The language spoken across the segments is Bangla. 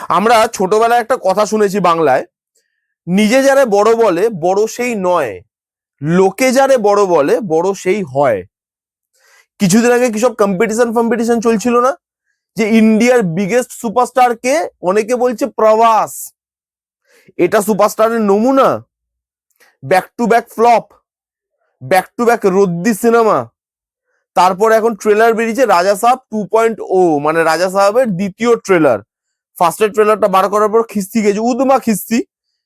আমরা ছোটবেলায় একটা কথা শুনেছি বাংলায়, নিজে যারে বড় বলে বড় সেই নয়, লোকে যারে বড় বলে বড় সেই হয়। কিছুদিন আগে কিসব কম্পিটিশন চলছিল না, যে ইন্ডিয়ার বিগেস্ট সুপারস্টার কে? অনেকে বলছে প্রভাস। এটা সুপারস্টারের নমুনা? Back to back flop, back to back রদ্দি সিনেমা। তারপর এখন ট্রেলার বেরিয়েছে রাজা সাহেব 2.0, মানে রাজা সাহেবের দ্বিতীয় ট্রেলার। ফার্স্টের ট্রেলারটা বার করার পর খিস্তি গেছে, উদমা খিস্তি।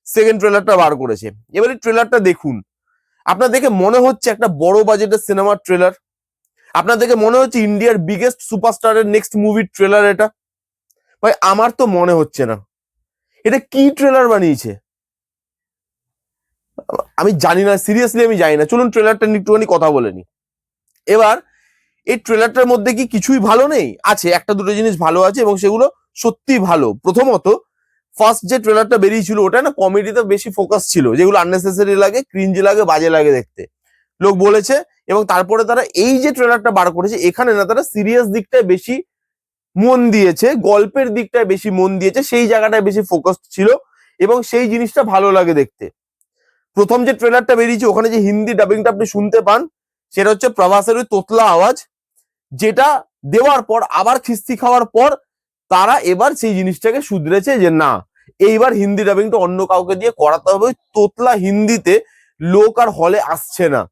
সেকেন্ড ট্রেলারটা বার করেছে। এবারে ট্রেলারটা দেখুন, আপনার দেখে মনে হচ্ছে একটা বড় বাজেটের সিনেমার ট্রেলার? আপনার দেখে মনে হচ্ছে ইন্ডিয়ার বিগেস্ট সুপারস্টারের নেক্সট মুভির ট্রেলার এটা? ভাই আমার তো মনে হচ্ছে না। এটা কি ট্রেলার বানিয়েছে আমি জানি না, সিরিয়াসলি আমি জানি না। চলুন ট্রেলারটা নিয়ে একটুখানি কথা বলে নি। এবার এই ট্রেলারটার মধ্যে কি কিছুই ভালো নেই? আছে, একটা দুটো জিনিস ভালো আছে এবং সেগুলো সত্যি ভালো। প্রথমত, ফার্স্ট যে ট্রেলারটা বেরিয়েছিল ওটা না কমেডিতে বেশি ফোকাস ছিল, যেগুলো আননেসেসারি লাগে, ক্রিঞ্জ লাগে, বাজে লাগে দেখতে, লোক বলেছে। এবং তারপরে তারা এই যে ট্রেলারটা বার করেছে, এখানে না তারা সিরিয়াস দিকটায় বেশি মন দিয়েছে, গল্পের দিকটায় বেশি মন দিয়েছে, সেই জায়গাটায় বেশি ফোকাস ছিল এবং সেই জিনিসটা ভালো লাগে দেখতে। প্রথম যে ট্রেলারটা বেরিয়েছে ওখানে যে হিন্দি ডাবিংটা আপনি শুনতে পান, সেটা হচ্ছে প্রভাসের ওই তোতলা আওয়াজ, যেটা দেওয়ার পর আবার খিস্তি খাওয়ার পর তারা এবার সেই জিনিসটাকে শুধরেছে যে না, এইবার হিন্দি ডাবিংটা অন্য কাউকে দিয়ে করাতে হবে। ওই তোতলা হিন্দিতে লোক আর হলে আসছে না,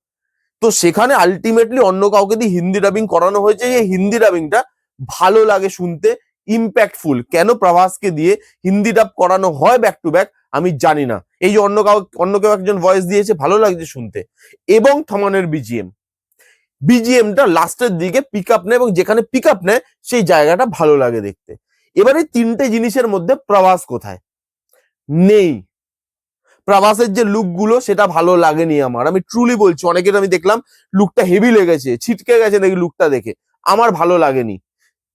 তো সেখানে আলটিমেটলি অন্য কাউকে দিয়ে হিন্দি ডাবিং করানো হয়েছে। এই হিন্দি ডাবিংটা ভালো লাগে শুনতে, ইম্প্যাক্টফুল। কেন প্রভাসকে দিয়ে হিন্দি ডাব করানো হয় ব্যাক টু ব্যাক আমি জানি না। এই যে অন্য কেউ একজন ভয়েস দিয়েছে, ভালো লাগছে শুনতে। এবং থমানের বিজিএমটা লাস্টের দিকে পিক আপ নেয়, এবং যেখানে পিক আপ নেয় সেই জায়গাটা ভালো লাগে দেখতে। এবারে তিনটে জিনিসের মধ্যে প্রভাস কোথায়? নেই। প্রভাসের যে লুক গুলো সেটা ভালো লাগেনি আমার, আমি ট্রুলি বলছি। অনেকের আমি দেখলাম লুকটা হেভি লেগেছে, ছিটকে গেছে নাকি লুকটা দেখে, আমার ভালো লাগেনি।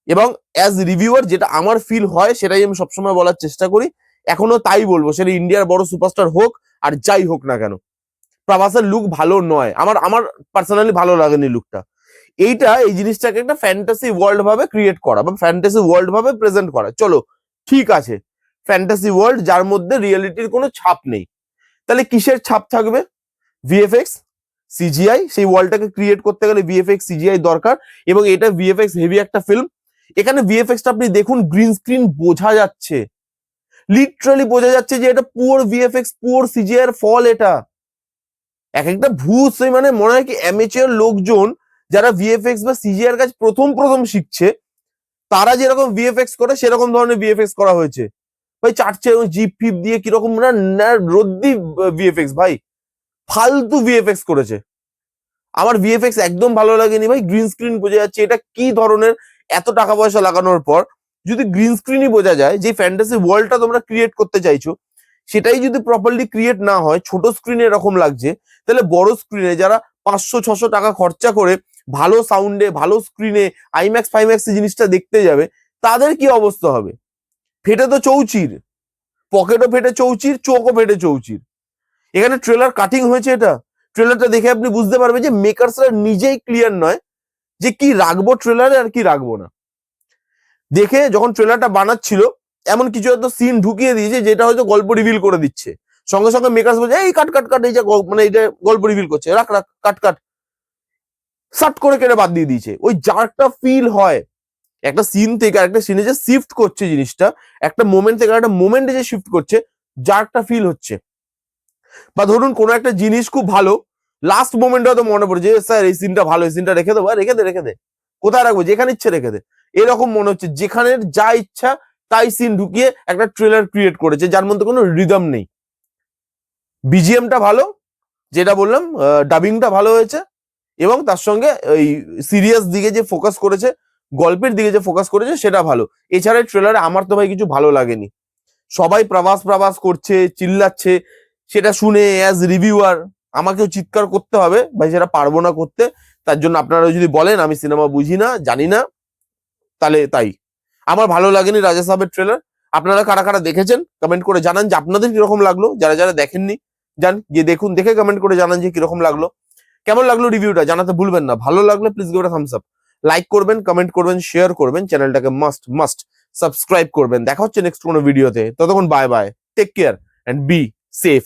এবং অ্যাজ রিভিউয়ার যেটা আমার ফিল হয় সেটাই আমি সবসময় বলার চেষ্টা করি, এখনো তাই বলবো। সেটা ইন্ডিয়ার বড় সুপারস্টার হোক আর যাই হোক না কেন, প্রভাসের লুক ভালো নয়। আমার পার্সোনালি ভালো লাগেনি লুকটা। এই জিনিসটাকে একটা ফ্যান্টাসি ওয়ার্ল্ড ভাবে ক্রিয়েট করা বা ফ্যান্টাসি ওয়ার্ল্ড ভাবে প্রেজেন্ট করা, চলো ঠিক আছে, ফ্যান্টাসি ওয়ার্ল্ড যার মধ্যে রিয়েলিটির কোনো ছাপ নেই। তাহলে কিসের ছাপ থাকবে? VFX, CGI. সেই ওয়ার্ল্ডটাকে ক্রিয়েট করতে গেলে ভিএফএক্স, সিজিআই দরকার, এবং এটা ভিএফএক্স হেভি একটা ফিল্ম। এখানে ভিএফএক্সটা আপনি দেখুন, গ্রিন স্ক্রিন বোঝা যাচ্ছে, লিটারালি বোঝা যাচ্ছে যে এটা পুয়ার ভিএফএক্স, পুয়ার সিজিআই এর ফল। এটা এক একটা মানে মনে হয় কি অ্যামেচিওর লোকজন যারা ভিএফএক্স বা সিজিআই এর কাজ প্রথম শিখছে, তারা যেরকম ভিএফএক্স করে সেরকম ধরনের ভিএফএক্স করা হয়েছে। ভাই চাটছে জিপ ফিপ দিয়ে কিরকম না রদ্দি ভিএফএক্স, ভাই ফালতু ভিএফএক্স করেছে। আমার ভিএফএক্স একদম ভালো লাগেনি ভাই। গ্রিন স্ক্রিন বোঝা যাচ্ছে, এটা কি ধরনের? এত টাকা পয়সা লাগানোর পর যদি গ্রিন স্ক্রিনই বোঝা যায়, যে ফ্যান্টাসি ওয়ার্ল্ডটা তোমরা ক্রিয়েট করতে চাইছো সেটাই যদি প্রপারলি ক্রিয়েট না হয়, ছোট স্ক্রিনে এরকম লাগছে, তাহলে বড় স্ক্রিনে যারা 500-600 টাকা খরচা করে ভালো সাউন্ডে, ভালো স্ক্রিনে, আইম্যাক্স ফাইম্যাক্স জিনিসটা দেখতে যাবে, তাদের কি অবস্থা হবে? ফেটে তো চৌচির, পকেটও ফেটে চৌচির, চোখও ফেটে চৌচির। এখানে ট্রেলার কাটিং হয়েছে, এটা ট্রেলারটা দেখে আপনি বুঝতে পারবেন যে মেকার্সরা নিজেই ক্লিয়ার নয় যে কি রাখবো ট্রেলারে আর কি রাখবো না। দেখে যখন ট্রেলারটা বানাচ্ছিল এমন কিছু হয়তো সিন ঢুকিয়ে দিয়েছে যেটা হয়তো গল্প রিভিল করে দিচ্ছে, সঙ্গে সঙ্গে মেকার্স বলছে এই কাট কাট কাট, এই যে মানে এইটা গল্প রিভিল করছে, রাখ রাখ, কাট কাট, সাট করে কেটে বাদ দিয়ে দিয়েছে। ওই যারটা ফিল হয় একটা সিন থেকে আরেকটা সিনে যে শিফট করছে জিনিসটা, একটা মোমেন্ট থেকে একটা মোমেন্টে যে শিফট করছে, যারটা ফিল হচ্ছে। বা ধরুন কোনো একটা জিনিস খুব ভালো, লাস্ট মোমেন্টে হয়তো মনে পড়ছে স্যার এই সিনটা ভালো, এই সিনটা রেখে দেবো, রেখে দে, কোথায় রাখবো, যেখানে ইচ্ছে রেখে দে। এরকম মনে হচ্ছে যেখানে যা ইচ্ছা তাই সিন ঢুকিয়ে একটা ট্রেলার ক্রিয়েট করেছে যার মধ্যে কোনো রিদম নেই। বিজিএমটা ভালো, যেটা বললাম, ডাবিংটা ভালো হয়েছে, এবং তার সঙ্গে ওই সিরিয়াস দিকে যে ফোকাস করেছে, গল্পের দিকে যে ফোকাস করেছে সেটা ভালো। এছাড়া ট্রেলারে আমার তো ভাই কিছু ভালো লাগেনি। সবাই প্রভাস করছে, চিল্লাচ্ছে, সেটা শুনে অ্যাজ রিভিউয়ার আমাকেও চিৎকার করতে হবে ভাই, সেটা পারবো না করতে। তার জন্য আপনারা যদি বলেন আমি সিনেমা বুঝি না, জানি না, তাহলে তাই। আমার ভালো লাগেনি রাজা সাহেবের ট্রেলার। আপনারা কারা কারা দেখেছেন কমেন্ট করে জানান যে আপনাদের কিরকম লাগলো। যারা যারা দেখেননি যান গিয়ে দেখুন, দেখে কমেন্ট করে জানান যে কিরকম লাগলো, কেমন লাগলো রিভিউটা জানাতে ভুলবেন না। ভালো লাগলে please give it a Thums up, like করবেন, কমেন্ট করবেন, শেয়ার করবেন, চ্যানেলটাকে মাস্ট সাবস্ক্রাইব করবেন। দেখা হচ্ছে নেক্সট কোনো ভিডিওতে। ততক্ষণ bye bye, take care and be safe.